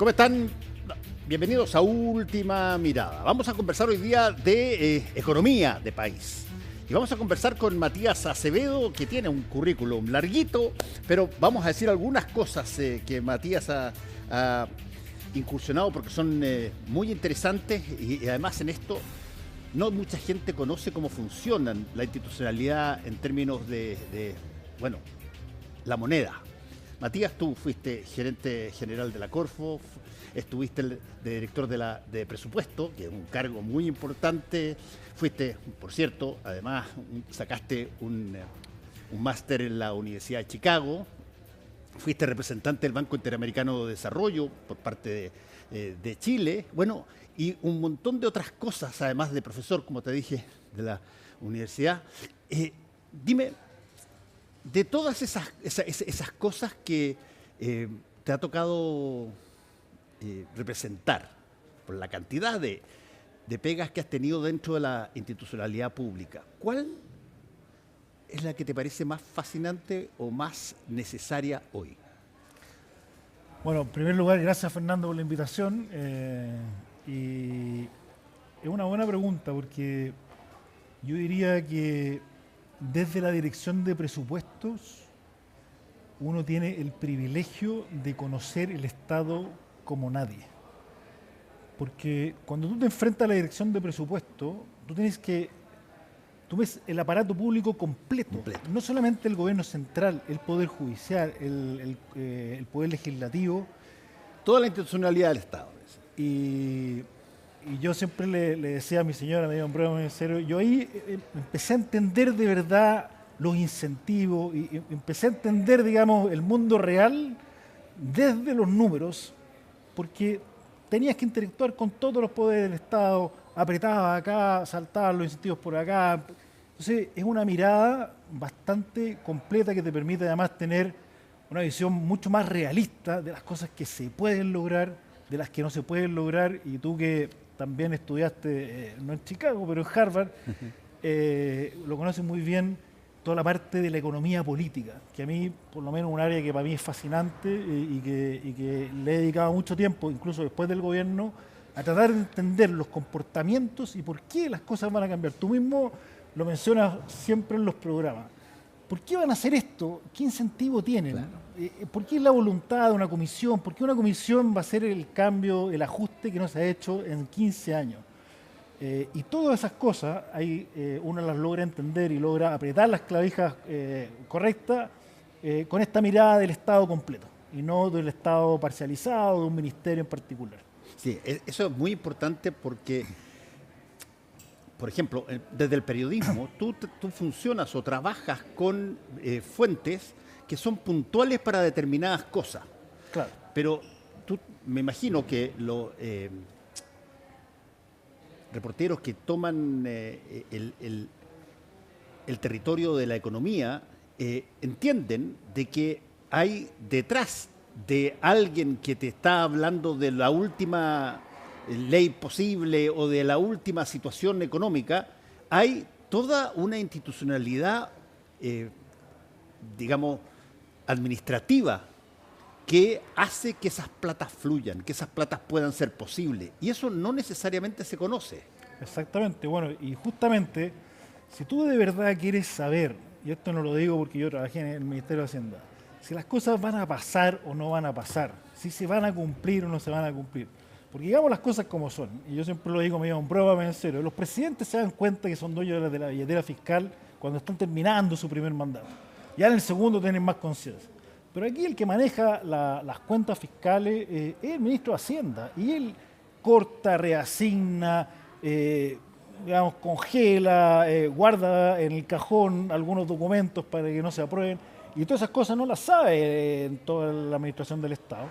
¿Cómo están? Bienvenidos a Última Mirada. Vamos a conversar hoy día de economía de país. Y vamos a conversar con Matías Acevedo, que tiene un currículum larguito, pero vamos a decir algunas cosas que Matías ha incursionado porque son muy interesantes y además en esto no mucha gente conoce cómo funciona la institucionalidad en términos de la moneda. Matías, tú fuiste gerente general de la Corfo, estuviste de director de presupuesto, que es un cargo muy importante. Fuiste, por cierto, además sacaste un máster en la Universidad de Chicago. Fuiste representante del Banco Interamericano de Desarrollo por parte de Chile. Bueno, y un montón de otras cosas, además de profesor, como te dije, de la universidad. Dime, de todas esas cosas que te ha tocado representar, por la cantidad de pegas que has tenido dentro de la institucionalidad pública, ¿cuál es la que te parece más fascinante o más necesaria hoy? Bueno, en primer lugar, gracias Fernando por la invitación. Y es una buena pregunta porque yo diría que desde la dirección de presupuestos uno tiene el privilegio de conocer el Estado como nadie. Porque cuando tú te enfrentas a la dirección de presupuesto, tú ves el aparato público completo, no solamente el gobierno central, el poder judicial, el poder legislativo. Toda la institucionalidad del Estado. Y yo siempre le decía a mi señora, me dio un broma en serio, yo ahí empecé a entender de verdad los incentivos y empecé a entender, digamos, el mundo real desde los números, porque tenías que interactuar con todos los poderes del Estado, apretabas acá, saltabas los incentivos por acá. Entonces es una mirada bastante completa que te permite además tener una visión mucho más realista de las cosas que se pueden lograr, de las que no se pueden lograr. Y tú que también estudiaste, no en Chicago, pero en Harvard, lo conoces muy bien, toda la parte de la economía política, que a mí, por lo menos, un área que para mí es fascinante y que le he dedicado mucho tiempo, incluso después del gobierno, a tratar de entender los comportamientos y por qué las cosas van a cambiar. Tú mismo lo mencionas siempre en los programas. ¿Por qué van a hacer esto? ¿Qué incentivo tienen? Claro. ¿Por qué es la voluntad de una comisión? ¿Por qué una comisión va a hacer el cambio, el ajuste que no se ha hecho en 15 años? Y todas esas cosas, uno las logra entender y logra apretar las clavijas correctas con esta mirada del Estado completo y no del Estado parcializado, de un ministerio en particular. Sí, eso es muy importante porque, por ejemplo, desde el periodismo, tú funcionas o trabajas con fuentes que son puntuales para determinadas cosas. Claro. Pero me imagino que los reporteros que toman el territorio de la economía entienden de que hay detrás de alguien que te está hablando de la última ley posible o de la última situación económica, hay toda una institucionalidad, digamos, administrativa que hace que esas platas fluyan, que esas platas puedan ser posibles. Y eso no necesariamente se conoce. Exactamente. Bueno, y justamente, si tú de verdad quieres saber, y esto no lo digo porque yo trabajé en el Ministerio de Hacienda, si las cosas van a pasar o no van a pasar, si se van a cumplir o no se van a cumplir. Porque digamos las cosas como son, y yo siempre lo digo, me digo, pruébame en serio, los presidentes se dan cuenta que son dueños de la billetera fiscal cuando están terminando su primer mandato. Ya en el segundo tienen más conciencia. Pero aquí el que maneja las cuentas fiscales es el ministro de Hacienda, y él corta, reasigna, digamos, congela, guarda en el cajón algunos documentos para que no se aprueben, y todas esas cosas no las sabe en toda la administración del Estado.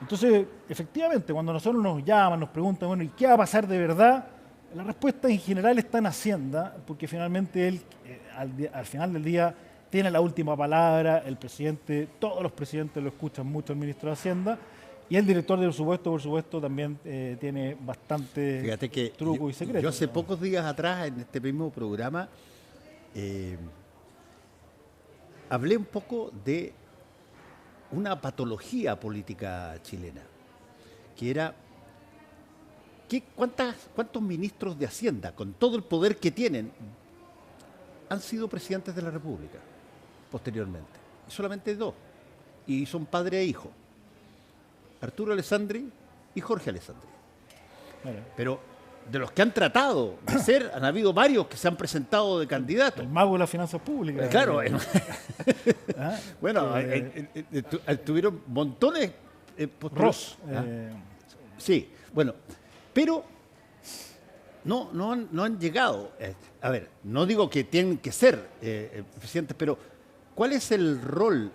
Entonces, efectivamente, cuando nosotros nos llaman, nos preguntan, bueno, ¿y qué va a pasar de verdad? La respuesta en general está en Hacienda, porque finalmente él, al final del día, tiene la última palabra. El presidente, todos los presidentes lo escuchan mucho, el ministro de Hacienda, y el director de presupuesto, por supuesto, también tiene bastante truco y secreto. Yo hace pocos días atrás, en este mismo programa, hablé un poco de una patología política chilena, que era ¿cuántos ministros de Hacienda, con todo el poder que tienen, han sido presidentes de la República posteriormente? Y solamente dos. Y son padre e hijo. Arturo Alessandri y Jorge Alessandri. Claro. Pero de los que han tratado de ser, han habido varios que se han presentado de candidatos. El mago de las finanzas públicas. Claro. ¿Ah? Bueno, tuvieron montones. Ross. Sí, bueno, pero no han llegado. A ver, no digo que tienen que ser presidentes, pero ¿cuál es el rol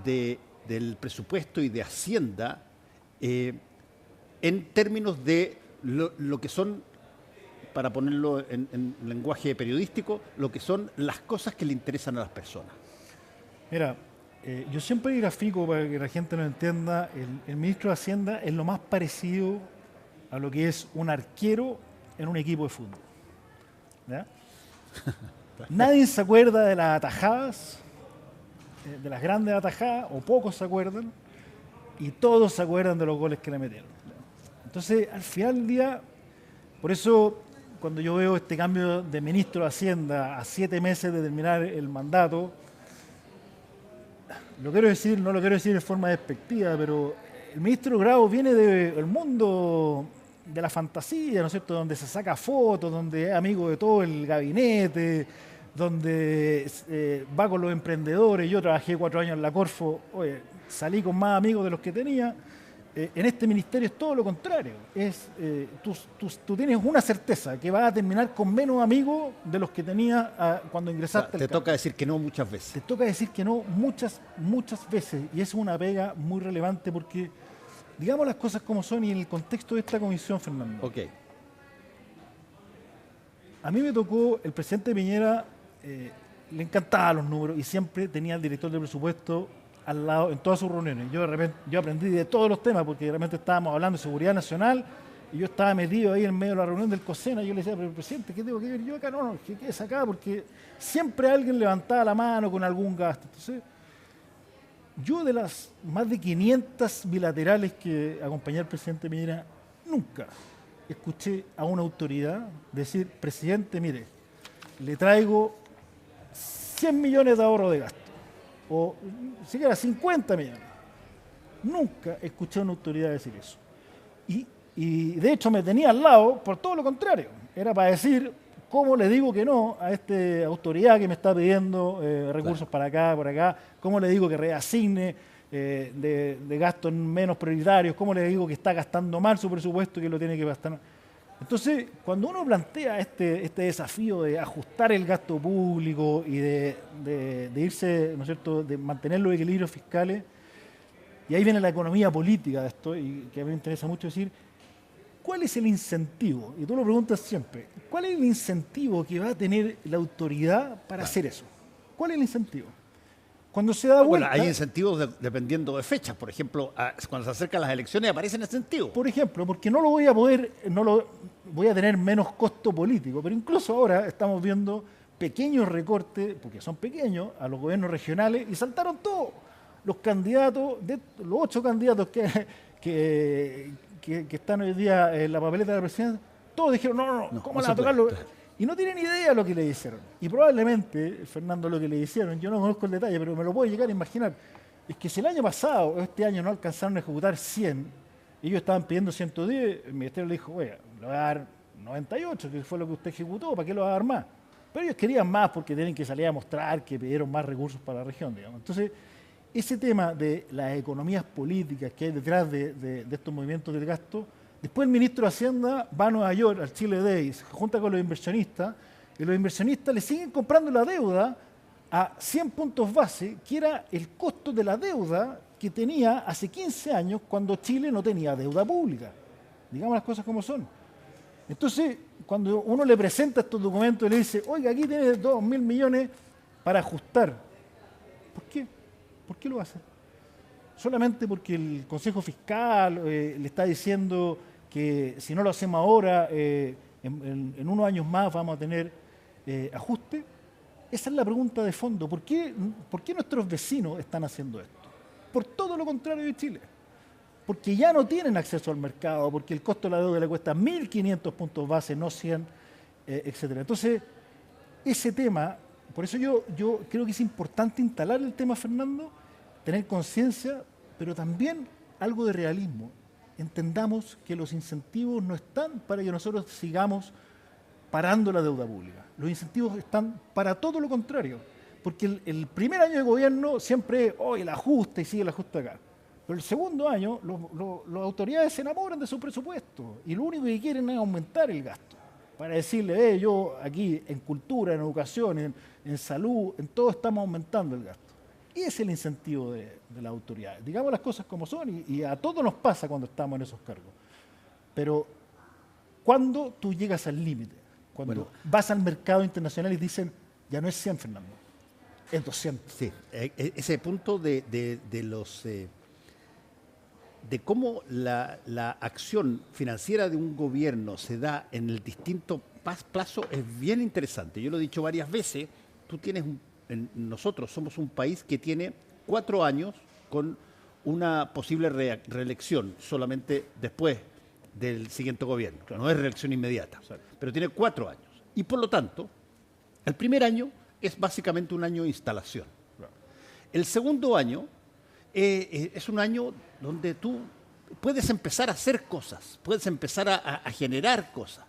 del presupuesto y de Hacienda en términos de lo que son, para ponerlo en lenguaje periodístico, lo que son las cosas que le interesan a las personas? Mira, yo siempre grafico para que la gente lo entienda, el ministro de Hacienda es lo más parecido a lo que es un arquero en un equipo de fútbol. ¿Ya? Nadie se acuerda de las atajadas, de las grandes atajadas, o pocos se acuerdan, y todos se acuerdan de los goles que le metieron. Entonces, al final del día, por eso cuando yo veo este cambio de ministro de Hacienda a 7 meses de terminar el mandato, no lo quiero decir de forma despectiva, pero el ministro Grau viene del mundo de la fantasía, ¿no es cierto?, donde se saca fotos, donde es amigo de todo el gabinete, donde va con los emprendedores. Yo trabajé 4 años en la Corfo, salí con más amigos de los que tenía. En este ministerio es todo lo contrario. Tú tienes una certeza, que vas a terminar con menos amigos de los que tenías cuando ingresaste. Te toca decir que no muchas veces. Te toca decir que no muchas veces. Y es una pega muy relevante porque, digamos las cosas como son y en el contexto de esta comisión, Fernando. Ok. A mí me tocó, el presidente Piñera le encantaban los números y siempre tenía al director de presupuesto al lado en todas sus reuniones. Yo aprendí de todos los temas porque de repente estábamos hablando de seguridad nacional y yo estaba metido ahí en medio de la reunión del COSENA y yo le decía, pero presidente, ¿qué tengo que ver yo acá? No, ¿qué es acá? Porque siempre alguien levantaba la mano con algún gasto. Entonces, yo de las más de 500 bilaterales que acompañé al presidente Piñera, nunca escuché a una autoridad decir, presidente, mire, le traigo 100 millones de ahorro de gasto, o siquiera 50 millones. Nunca escuché a una autoridad decir eso. Y de hecho me tenía al lado por todo lo contrario. Era para decir, ¿cómo le digo que no a esta autoridad que me está pidiendo recursos para acá, por acá? ¿Cómo le digo que reasigne de gastos menos prioritarios? ¿Cómo le digo que está gastando mal su presupuesto y que lo tiene que gastar? Entonces, cuando uno plantea este desafío de ajustar el gasto público y de irse, ¿no es cierto?, de mantener los equilibrios fiscales, y ahí viene la economía política de esto, y que a mí me interesa mucho decir, ¿cuál es el incentivo? Y tú lo preguntas siempre, ¿cuál es el incentivo que va a tener la autoridad para hacer eso? ¿Cuál es el incentivo? Cuando se da vuelta... Bueno, hay incentivos dependiendo de fechas. Por ejemplo, cuando se acercan las elecciones aparecen incentivos. Por ejemplo, porque no lo voy a tener menos costo político, pero incluso ahora estamos viendo pequeños recortes, porque son pequeños, a los gobiernos regionales y saltaron todos. Los candidatos, los 8 candidatos que están hoy día en la papeleta de la presidencia, todos dijeron, no, ¿cómo le va a tocarlo? Y no tienen idea de lo que le hicieron. Y probablemente, Fernando, lo que le hicieron, yo no conozco el detalle, pero me lo puedo llegar a imaginar, es que si el año pasado o este año no alcanzaron a ejecutar 100, ellos estaban pidiendo 110, el ministerio le dijo, oye, le voy a dar 98, que fue lo que usted ejecutó, ¿para qué lo va a dar más? Pero ellos querían más porque tienen que salir a mostrar que pidieron más recursos para la región, digamos. Entonces, ese tema de las economías políticas que hay detrás de estos movimientos del gasto, después el ministro de Hacienda va a Nueva York, al Chile Day, se junta con los inversionistas, y los inversionistas le siguen comprando la deuda a 100 puntos base, que era el costo de la deuda que tenía hace 15 años cuando Chile no tenía deuda pública. Digamos las cosas como son. Entonces, cuando uno le presenta estos documentos y le dice, oiga, aquí tiene 2.000 millones para ajustar. ¿Por qué? ¿Por qué lo hace? Solamente porque el Consejo Fiscal le está diciendo que si no lo hacemos ahora, en unos años más vamos a tener ajuste. Esa es la pregunta de fondo. ¿Por qué nuestros vecinos están haciendo esto? Por todo lo contrario de Chile. porque ya no tienen acceso al mercado, porque el costo de la deuda le cuesta 1.500 puntos base, no 100, etcétera. Entonces, ese tema, por eso yo creo que es importante instalar el tema, Fernando, tener conciencia, pero también algo de realismo. Entendamos que los incentivos no están para que nosotros sigamos parando la deuda pública. Los incentivos están para todo lo contrario. Porque el primer año de gobierno siempre es, el ajuste y sigue el ajuste acá. Pero el segundo año, las autoridades se enamoran de su presupuesto y lo único que quieren es aumentar el gasto. Para decirle, yo aquí en cultura, en educación, en salud, en todo estamos aumentando el gasto. Y ese es el incentivo de las autoridades. Digamos las cosas como son y a todos nos pasa cuando estamos en esos cargos. Pero cuando tú llegas al límite, cuando vas al mercado internacional y dicen, ya no es 100, Fernando, es 200. Sí, ese punto de cómo la acción financiera de un gobierno se da en el distinto plazo es bien interesante. Yo lo he dicho varias veces, nosotros somos un país que tiene 4 años con una posible reelección solamente después del siguiente gobierno. Claro. No es reelección inmediata, pero tiene 4 años. Y por lo tanto, el primer año es básicamente un año de instalación. Claro. El segundo año es un año donde tú puedes empezar a hacer cosas, puedes empezar a generar cosas.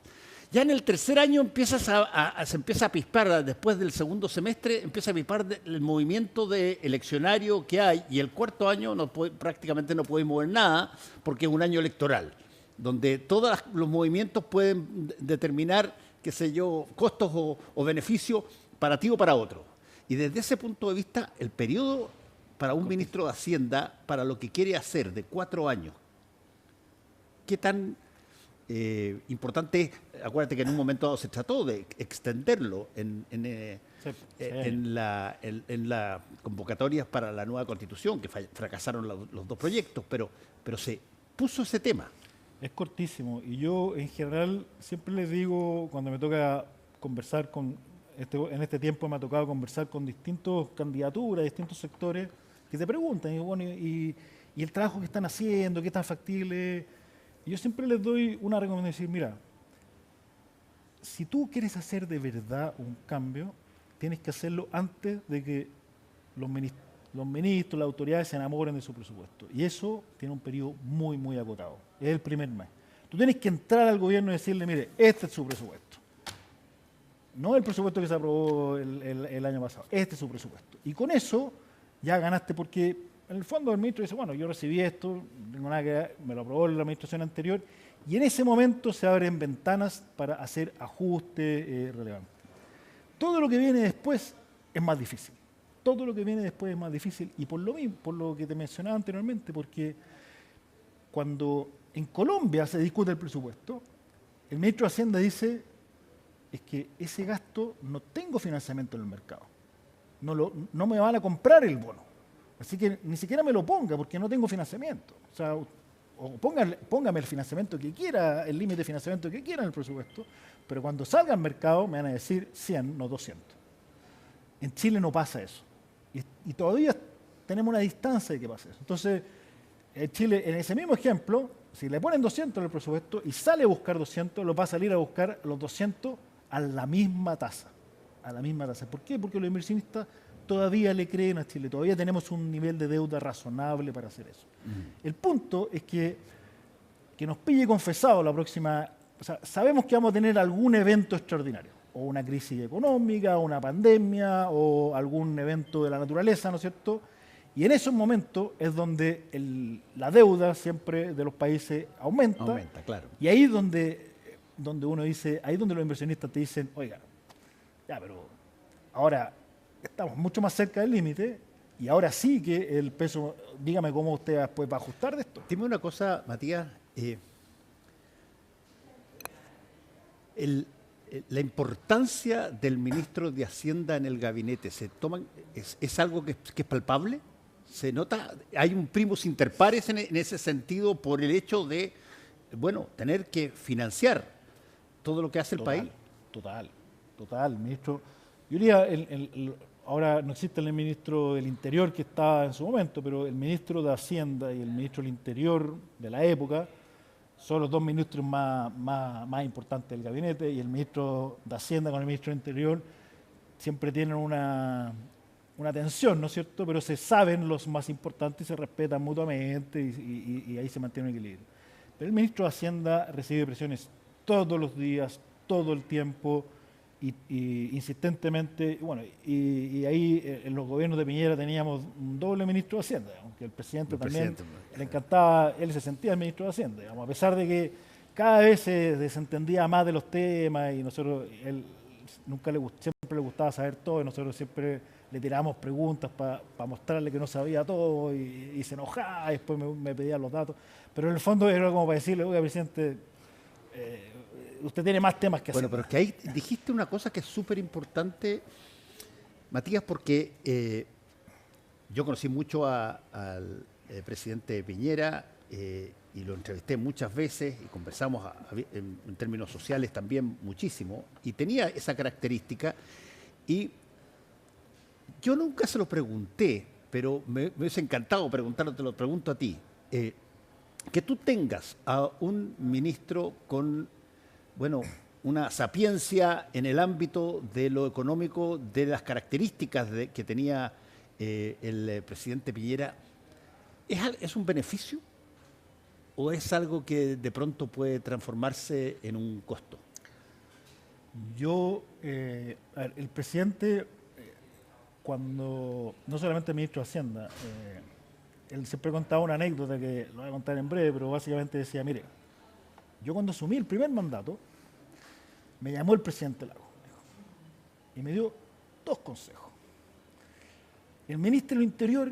Ya en el tercer año se empieza a pispar, después del segundo semestre, empieza a pispar el movimiento eleccionario que hay, y el cuarto año prácticamente no puede mover nada porque es un año electoral, donde todos los movimientos pueden determinar, qué sé yo, costos o beneficios para ti o para otro. Y desde ese punto de vista, el periodo para un ministro de Hacienda, para lo que quiere hacer de 4 años, ¿qué tan importante es? Acuérdate que en un momento dado se trató de extenderlo en la convocatoria para la nueva Constitución, que fracasaron los 2 proyectos, pero se puso ese tema. Es cortísimo. Y yo, en general, siempre les digo, cuando me toca conversar en este tiempo me ha tocado conversar con distintas candidaturas, distintos sectores, que te preguntan, y el trabajo que están haciendo, qué tan factible. Y yo siempre les doy una recomendación, mira, si tú quieres hacer de verdad un cambio, tienes que hacerlo antes de que los ministros, las autoridades se enamoren de su presupuesto. Y eso tiene un periodo muy, muy acotado. Es el primer mes. Tú tienes que entrar al gobierno y decirle, mire, este es su presupuesto. No el presupuesto que se aprobó el año pasado, este es su presupuesto. Y con eso ya ganaste, porque en el fondo el ministro dice, bueno, yo recibí esto, no tengo nada que ver, me lo aprobó la administración anterior, y en ese momento se abren ventanas para hacer ajustes relevantes. Todo lo que viene después es más difícil. Todo lo que viene después es más difícil, y por lo mismo, por lo que te mencionaba anteriormente, porque cuando en Colombia se discute el presupuesto, el ministro de Hacienda dice, es que ese gasto no tengo financiamiento en el mercado. No me van a comprar el bono. Así que ni siquiera me lo ponga porque no tengo financiamiento. O sea, póngame el financiamiento que quiera, el límite de financiamiento que quiera en el presupuesto, pero cuando salga al mercado me van a decir 100, no 200. En Chile no pasa eso. Y todavía tenemos una distancia de que pase eso. Entonces, en Chile, en ese mismo ejemplo, si le ponen 200 en el presupuesto y sale a buscar 200, lo va a salir a buscar los 200 a la misma tasa. A la misma tasa. ¿Por qué? Porque los inversionistas todavía le creen a Chile, todavía tenemos un nivel de deuda razonable para hacer eso. El punto es que nos pille confesado la próxima, o sea, sabemos que vamos a tener algún evento extraordinario, o una crisis económica, o una pandemia, o algún evento de la naturaleza, ¿no es cierto? Y en esos momentos es donde la deuda siempre de los países aumenta. Aumenta, claro. Y ahí es donde uno dice, ahí es donde los inversionistas te dicen, oiga, ya, pero ahora estamos mucho más cerca del límite y ahora sí que el peso, dígame cómo usted después va a ajustar de esto. Dime una cosa, Matías, la importancia del ministro de Hacienda en el gabinete, ¿es algo que es palpable? ¿Se nota? ¿Hay un primus inter pares en ese sentido por el hecho de, tener que financiar todo lo que hace el país? Total, ministro. Yo diría, ahora no existe el ministro del Interior que estaba en su momento, pero el ministro de Hacienda y el ministro del Interior de la época son los dos ministros más importantes del gabinete, y el ministro de Hacienda con el ministro del Interior siempre tienen una tensión, ¿no es cierto? Pero se saben los más importantes y se respetan mutuamente y ahí se mantiene un equilibrio. Pero el ministro de Hacienda recibe presiones todos los días, todo el tiempo y insistentemente. Bueno, y ahí en los gobiernos de Piñera teníamos un doble ministro de Hacienda, aunque el presidente también le encantaba, él se sentía el ministro de Hacienda, digamos, a pesar de que cada vez se desentendía más de los temas y nosotros, él siempre le gustaba saber todo y nosotros siempre le tirábamos preguntas para mostrarle que no sabía todo y se enojaba y después me pedía los datos. Pero en el fondo era como para decirle, oiga, presidente, usted tiene más temas que hacer. Bueno, pero es que ahí dijiste una cosa que es súper importante, Matías, porque yo conocí mucho al presidente Piñera y lo entrevisté muchas veces y conversamos en términos sociales también muchísimo, y tenía esa característica, y yo nunca se lo pregunté, pero me hubiese encantado preguntarlo, te lo pregunto a ti. Que tú tengas a un ministro con, bueno, una sapiencia en el ámbito de lo económico, de las características que tenía el presidente Piñera, ¿es un beneficio o es algo que de pronto puede transformarse en un costo? A ver, el presidente, cuando, no solamente el ministro de Hacienda, él siempre contaba una anécdota que lo voy a contar en breve, pero básicamente decía, mire, yo cuando asumí el primer mandato, me llamó el presidente Lago y me dio dos consejos. El ministro del Interior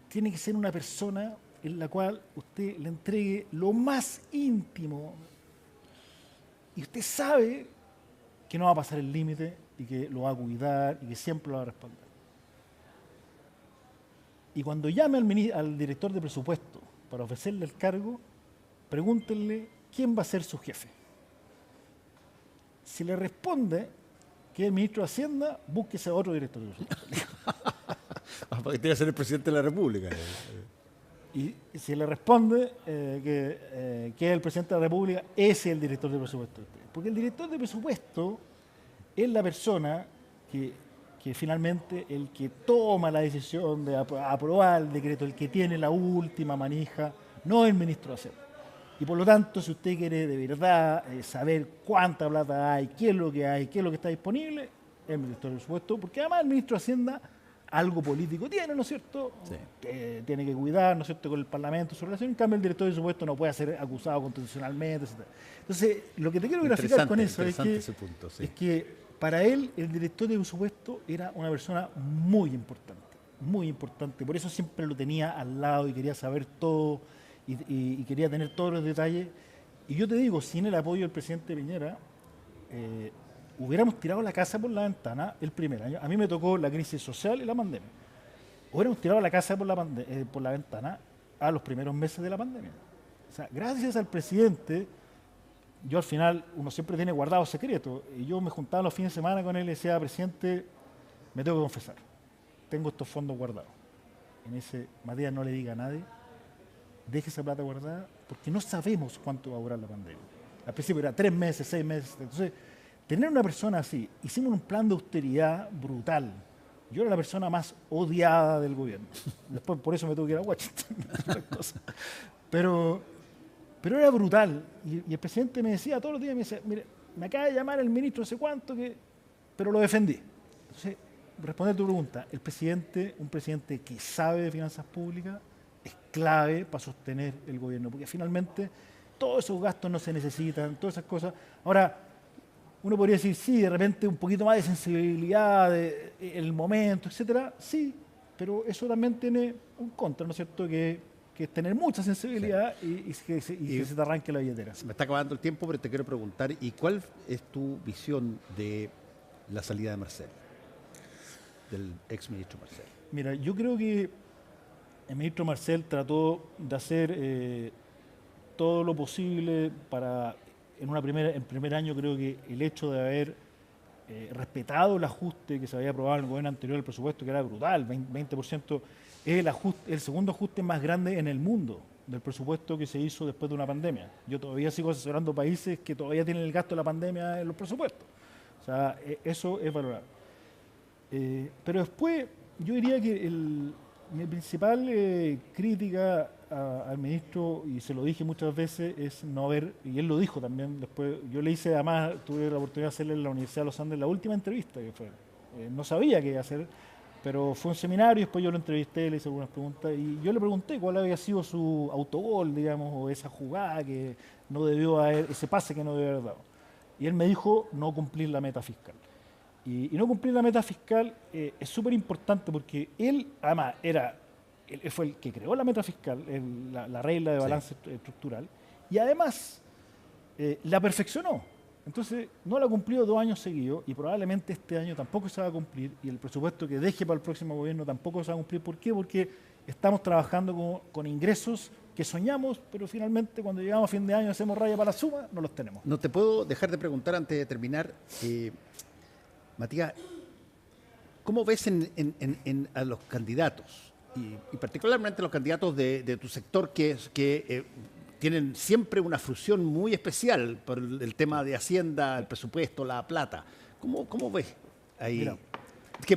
tiene que ser una persona en la cual usted le entregue lo más íntimo y usted sabe que no va a pasar el límite y que lo va a cuidar y que siempre lo va a respaldar. Y cuando llame al director de presupuesto para ofrecerle el cargo, pregúntenle quién va a ser su jefe. Si le responde que es el ministro de Hacienda, búsquese a otro director de presupuesto. Porque tiene que ser el presidente de la República. Y si le responde que es el presidente de la República, ese es el director de presupuesto. Porque el director de presupuesto es la persona que finalmente el que toma la decisión de aprobar el decreto, el que tiene la última manija, no el ministro de Hacienda. Y por lo tanto, si usted quiere de verdad saber cuánta plata hay, qué es lo que hay, qué es lo que está disponible, el ministro de presupuesto, porque además el ministro de Hacienda algo político tiene, ¿no es cierto? Sí. Tiene que cuidar, ¿no es cierto?, con el Parlamento su relación. En cambio, el director de presupuesto no puede ser acusado constitucionalmente, etc. Entonces, lo que te quiero graficar con eso es que para él el director de presupuesto era una persona muy importante, muy importante. Por eso siempre lo tenía al lado y quería saber todo y quería tener todos los detalles. Y yo te digo, sin el apoyo del presidente Piñera, hubiéramos tirado la casa por la ventana el primer año. A mí me tocó la crisis social y la pandemia. Hubiéramos tirado la casa por la ventana a los primeros meses de la pandemia. O sea, gracias al presidente, yo al final, uno siempre tiene guardados secretos, y yo me juntaba los fines de semana con él y decía, presidente, me tengo que confesar, tengo estos fondos guardados. Y me dice, Matías, no le diga a nadie, deje esa plata guardada, porque no sabemos cuánto va a durar la pandemia. Al principio era 3 meses, 6 meses, entonces tener una persona así, hicimos un plan de austeridad brutal. Yo era la persona más odiada del gobierno. Después por eso me tuve que ir a Washington. Pero era brutal. Y el presidente me decía todos los días, me decía, mire, me acaba de llamar el ministro no sé cuánto, pero lo defendí. Entonces, responder a tu pregunta, un presidente que sabe de finanzas públicas es clave para sostener el gobierno, porque finalmente todos esos gastos no se necesitan, todas esas cosas. Ahora, uno podría decir, sí, de repente un poquito más de sensibilidad, el momento, etcétera, sí, pero eso también tiene un contra, ¿no es cierto?, que es tener mucha sensibilidad, sí, y que se te arranque la billetera. Se me está acabando el tiempo, pero te quiero preguntar, ¿y cuál es tu visión de la salida de Marcel, del exministro Marcel? Mira, yo creo que el ministro Marcel trató de hacer todo lo posible para... En primer año creo que el hecho de haber respetado el ajuste que se había aprobado en el gobierno anterior del presupuesto, que era brutal, 20%, es el segundo ajuste más grande en el mundo del presupuesto que se hizo después de una pandemia. Yo todavía sigo asesorando países que todavía tienen el gasto de la pandemia en los presupuestos. O sea, eso es valorable. Pero después, yo diría que mi principal crítica al ministro, y se lo dije muchas veces, es no haber, y él lo dijo también después, yo le hice, además, tuve la oportunidad de hacerle en la Universidad de los Andes la última entrevista que fue. No sabía qué iba a hacer, pero fue un seminario, y después yo lo entrevisté, le hice algunas preguntas, y yo le pregunté cuál había sido su autogol, digamos, o esa jugada que no debió haber, ese pase que no debió haber dado. Y él me dijo no cumplir la meta fiscal. Y no cumplir la meta fiscal es súper importante porque él, además, él fue el que creó la meta fiscal, la regla de balance estructural, y además la perfeccionó. Entonces, no la cumplió 2 años seguidos y probablemente este año tampoco se va a cumplir y el presupuesto que deje para el próximo gobierno tampoco se va a cumplir. ¿Por qué? Porque estamos trabajando con ingresos que soñamos, pero finalmente cuando llegamos a fin de año hacemos raya para la suma, no los tenemos. No te puedo dejar de preguntar antes de terminar, Matías, ¿cómo ves a los candidatos? Y particularmente los candidatos de tu sector que tienen siempre una fusión muy especial por el tema de Hacienda, el presupuesto, la plata. ¿Cómo ves ahí? Mira,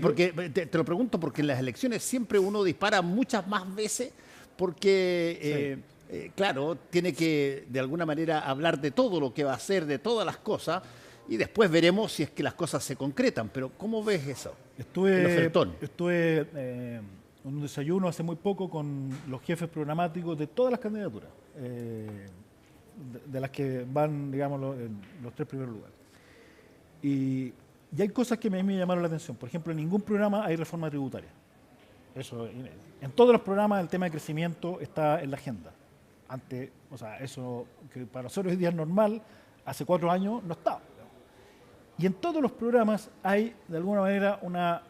Porque te lo pregunto porque en las elecciones siempre uno dispara muchas más veces porque, claro, tiene que de alguna manera hablar de todo lo que va a hacer, de todas las cosas, y después veremos si es que las cosas se concretan. Pero ¿cómo ves eso? Estuve en un desayuno hace muy poco con los jefes programáticos de todas las candidaturas, de las que van, digamos, los 3 primeros lugares. Y hay cosas que a mí me llamaron la atención. Por ejemplo, en ningún programa hay reforma tributaria. Eso, en todos los programas el tema de crecimiento está en la agenda. O sea, eso que para nosotros hoy día es normal, hace 4 años no estaba. Y en todos los programas hay, de alguna manera, una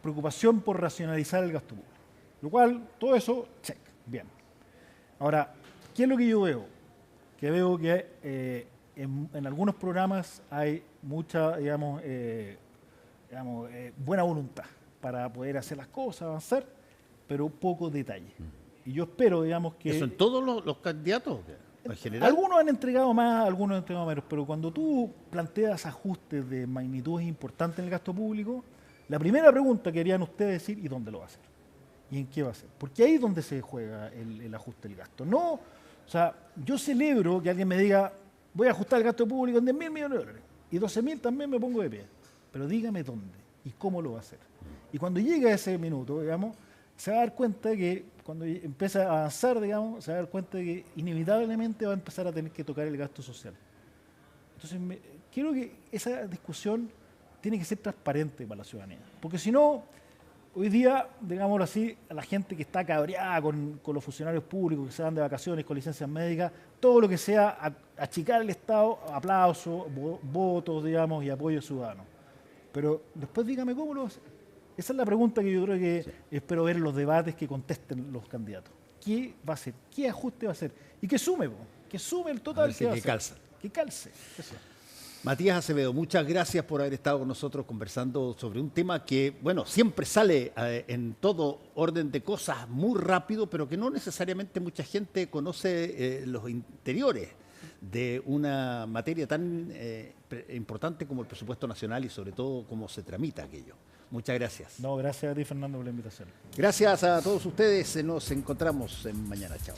preocupación por racionalizar el gasto público. Lo cual, todo eso, check, bien. Ahora, ¿qué es lo que yo veo? Que veo que en algunos programas hay mucha, digamos, buena voluntad para poder hacer las cosas, avanzar, pero poco detalle. Y yo espero, digamos, que... ¿Eso en todos los candidatos? En general. Algunos han entregado más, algunos han entregado menos, pero cuando tú planteas ajustes de magnitudes importantes en el gasto público, la primera pregunta que harían ustedes es decir, ¿y dónde lo va a hacer? ¿Y en qué va a hacer? Porque ahí es donde se juega el ajuste del gasto. No, o sea, yo celebro que alguien me diga, voy a ajustar el gasto público en 10.000 millones de dólares, y 12.000 también me pongo de pie, pero dígame dónde y cómo lo va a hacer. Y cuando llegue a ese minuto, digamos, se va a dar cuenta de que cuando empieza a avanzar, digamos, se va a dar cuenta de que inevitablemente va a empezar a tener que tocar el gasto social. Entonces, quiero que esa discusión tiene que ser transparente para la ciudadanía. Porque si no, hoy día, digámoslo así, a la gente que está cabreada con los funcionarios públicos que se van de vacaciones con licencias médicas, todo lo que sea achicar el Estado, aplausos, votos, digamos, y apoyo ciudadano. Pero después dígame cómo lo va a hacer. Esa es la pregunta que yo creo que espero ver en los debates que contesten los candidatos. ¿Qué va a hacer? ¿Qué ajuste va a hacer? Y que sume, que sume el total que va a hacer. Calza. Que calce. Eso. Matías Acevedo, muchas gracias por haber estado con nosotros conversando sobre un tema que, bueno, siempre sale en todo orden de cosas muy rápido, pero que no necesariamente mucha gente conoce los interiores de una materia tan importante como el presupuesto nacional y sobre todo cómo se tramita aquello. Muchas gracias. No, gracias a ti, Fernando, por la invitación. Gracias a todos ustedes. Nos encontramos en mañana. Chao.